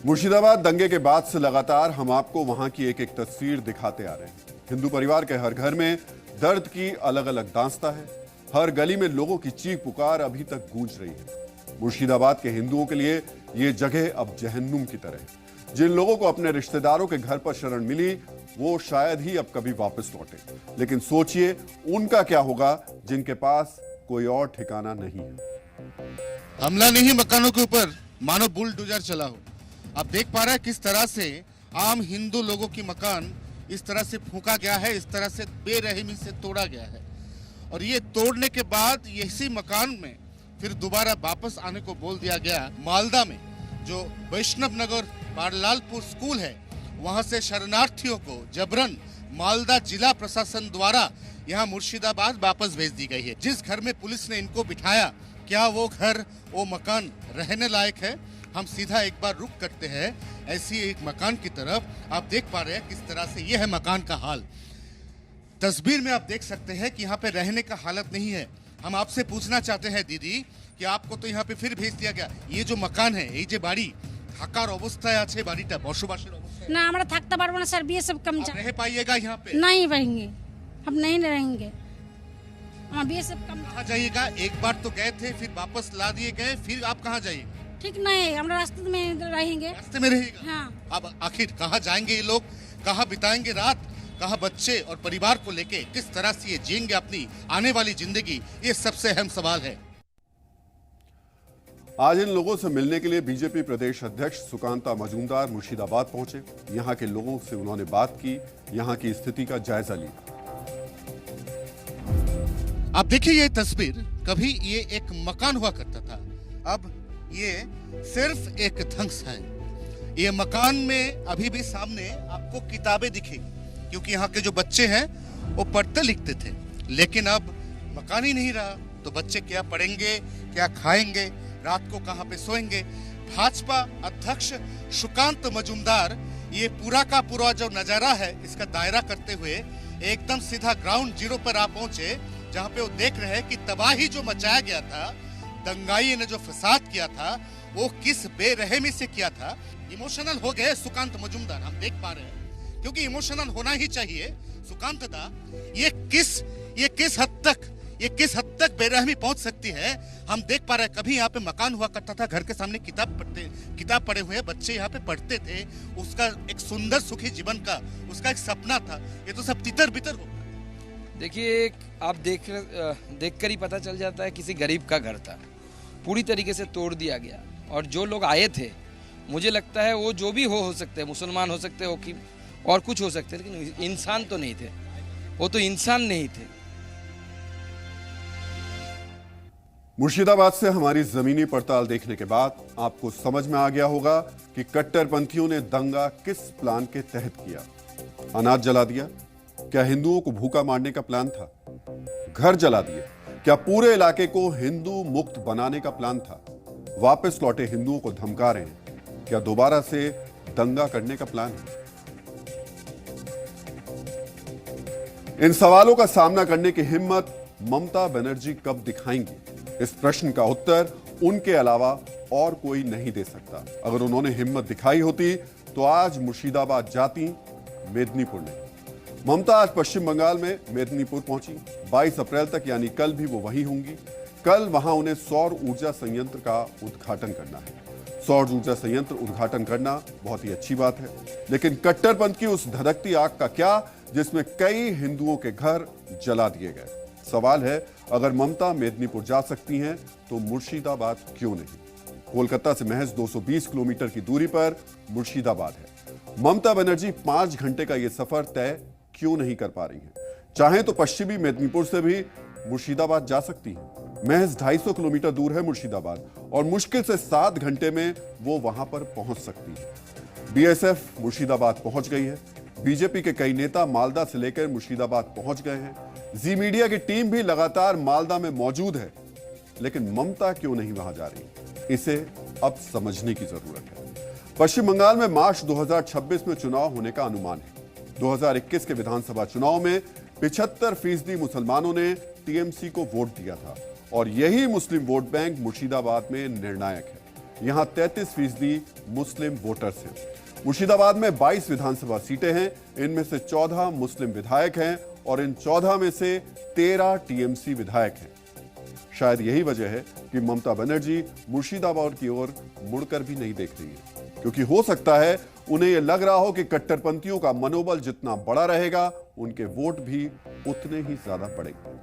मुर्शिदाबाद दंगे के बाद से लगातार हम आपको वहां की एक एक तस्वीर दिखाते आ रहे हैं। हिंदू परिवार के हर घर में दर्द की अलग अलग दास्तां है। हर गली में लोगों की चीख पुकार अभी तक गूंज रही है। मुर्शिदाबाद के हिंदुओं के लिए ये जगह अब जहन्नुम की तरह है। जिन लोगों को अपने रिश्तेदारों के घर पर शरण मिली वो शायद ही अब कभी वापस लौटे, लेकिन सोचिए उनका क्या होगा जिनके पास कोई और ठिकाना नहीं है। हमला नहीं मकानों के ऊपर मानो बुलडोजर चला हो। आप देख पा रहे हैं किस तरह से आम हिंदू लोगों की मकान इस तरह से फूंका गया है, इस तरह से बेरहमी से तोड़ा गया है। और ये तोड़ने के बाद इसी मकान में फिर दोबारा वापस आने को बोल दिया गया। मालदा में जो वैष्णव नगर बारलालपुर स्कूल है, वहां से शरणार्थियों को जबरन मालदा जिला प्रशासन द्वारा यहाँ मुर्शिदाबाद वापस भेज दी गई है। जिस घर में पुलिस ने इनको बिठाया, क्या वो घर, वो मकान रहने लायक है? हम सीधा एक बार रुक करते हैं ऐसी एक मकान की तरफ। आप देख पा रहे हैं किस तरह से ये है मकान का हाल। तस्वीर में आप देख सकते हैं कि यहाँ पे रहने का हालत नहीं है। हम आपसे पूछना चाहते हैं दीदी कि आपको तो यहाँ पे फिर भेज दिया गया। ये जो मकान है, ये जो बाड़ी থাকার অবস্থায় আছে, বাড়িটা বসবাসের অবস্থায় না, আমরা থাকতে পারবো না স্যার, বিয়ে सब कम आप रह पाइएगा यहाँ पे? नहीं रहेंगे, हम नहीं रहेंगे, हम बीए सब कम। कहाँ जाइएगा? एक बार तो गए थे, फिर वापस ला दिए गए, फिर आप कहाँ जाइएगा? ठीक नहीं, हम रास्ते में रहेंगे। रास्ते में रहेगा? हाँ। अब आखिर कहाँ जाएंगे ये लोग, कहाँ बिताएंगे रात, कहाँ बच्चे और परिवार को लेके किस तरह से ये जिएंगे अपनी आने वाली जिंदगी, ये सबसे अहम सवाल है। आज इन लोगों से मिलने के लिए बीजेपी प्रदेश अध्यक्ष सुकांता मजूमदार मुर्शिदाबाद पहुंचे। यहां के लोगों से उन्होंने बात की, यहां की स्थिति का जायजा लिया। आप देखिए ये तस्वीर, कभी ये एक मकान हुआ करता था, अब ये सिर्फ एक ध्वंस है। ये मकान में अभी भी सामने आपको किताबें दिखेगी, क्योंकि यहाँ के जो बच्चे हैं वो पढ़ते लिखते थे, लेकिन अब मकान ही नहीं रहा तो बच्चे क्या पढ़ेंगे, क्या खाएंगे, रात को कहां पे सोएंगे। भाजपा अध्यक्ष सुकांत मजूमदार ये पूरा का पूरा जो नजारा है इसका दायरा करते हुए एकदम सीधा ग्राउंड जीरो पर आ पहुंचे, जहां पे वो देख रहे हैं कि तबाही जो मचाया गया था, दंगाई ने जो फसाद किया था, वो किस बेरहमी से किया था। इमोशनल हो गए सुकांत मजूमदार, हम देख पा रहे हैं, क्योंकि इमोशनल होना ही चाहिए। सुकांत दा, ये किस हद तक बेरहमी पहुंच सकती है, हम देख पा रहे हैं। कभी यहाँ पे मकान हुआ करता था, घर के सामने किताब पढ़े हुए बच्चे यहाँ पे पढ़ते थे, उसका एक सुंदर सुखी जीवन का उसका एक सपना था। ये तो सब तितर बितर हो। देखिए, आप देख कर ही पता चल जाता है किसी गरीब का घर था, पूरी तरीके से तोड़ दिया गया। और जो लोग आए थे, मुझे लगता है वो जो भी हो सकते हैं, मुसलमान हो सकते हो कि और कुछ हो सकते, लेकिन इंसान तो नहीं थे, वो तो इंसान नहीं थे। मुर्शिदाबाद से हमारी जमीनी पड़ताल देखने के बाद आपको समझ में आ गया होगा कि कट्टरपंथियों ने दंगा किस प्लान के तहत किया। अनाज जला दिया? क्या हिंदुओं को भूखा मारने का प्लान था? घर जला दिए? क्या पूरे इलाके को हिंदू मुक्त बनाने का प्लान था? वापस लौटे हिंदुओं को धमका रहे हैं? क्या दोबारा से दंगा करने का प्लान है? इन सवालों का सामना करने की हिम्मत ममता बनर्जी कब दिखाएंगी? इस प्रश्न का उत्तर उनके अलावा और कोई नहीं दे सकता। अगर उन्होंने हिम्मत दिखाई होती तो आज मुर्शिदाबाद जाती, मेदिनीपुर नहीं। ममता आज पश्चिम बंगाल में मेदिनीपुर पहुंची। 22 अप्रैल तक यानी कल भी वो वहीं होंगी। कल वहां उन्हें सौर ऊर्जा संयंत्र का उद्घाटन करना है। सौर ऊर्जा संयंत्र उद्घाटन करना बहुत ही अच्छी बात है, लेकिन कट्टरपंथ की उस धधकती आग का क्या जिसमें कई हिंदुओं के घर जला दिए गए? सवाल है, अगर ममता मेदिनीपुर जा सकती हैं तो मुर्शिदाबाद क्यों नहीं? कोलकाता से महज 220 किलोमीटर की दूरी पर मुर्शिदाबाद है। ममता बनर्जी 5 घंटे का यह सफर तय क्यों नहीं कर पा रही हैं? चाहे तो पश्चिमी मेदिनीपुर से भी मुर्शिदाबाद जा सकती हैं। महज 250 किलोमीटर दूर है मुर्शिदाबाद और मुश्किल से 7 घंटे में वो वहां पर पहुंच सकती है। बीएसएफ मुर्शिदाबाद पहुंच गई है। बीजेपी के कई नेता मालदा से लेकर मुर्शिदाबाद पहुंच गए हैं। जी मीडिया की टीम भी लगातार मालदा में मौजूद है, लेकिन ममता क्यों नहीं वहां जा रही? इसे अब समझने की जरूरत है। पश्चिम बंगाल में मार्च 2026 में चुनाव होने का अनुमान है। 2021 के विधानसभा चुनाव में 75% मुसलमानों ने टीएमसी को वोट दिया था और यही मुस्लिम वोट बैंक मुर्शिदाबाद में निर्णायक है। यहां 33% मुस्लिम वोटर्स हैं। मुर्शिदाबाद में 22 विधानसभा सीटें हैं, इनमें से 14 मुस्लिम विधायक हैं और इन 14 में से 13 टीएमसी विधायक हैं। शायद यही वजह है कि ममता बनर्जी मुर्शिदाबाद की ओर मुड़कर भी नहीं देख रही है, क्योंकि हो सकता है उन्हें यह लग रहा हो कि कट्टरपंथियों का मनोबल जितना बड़ा रहेगा, उनके वोट भी उतने ही ज्यादा बढ़ेंगे।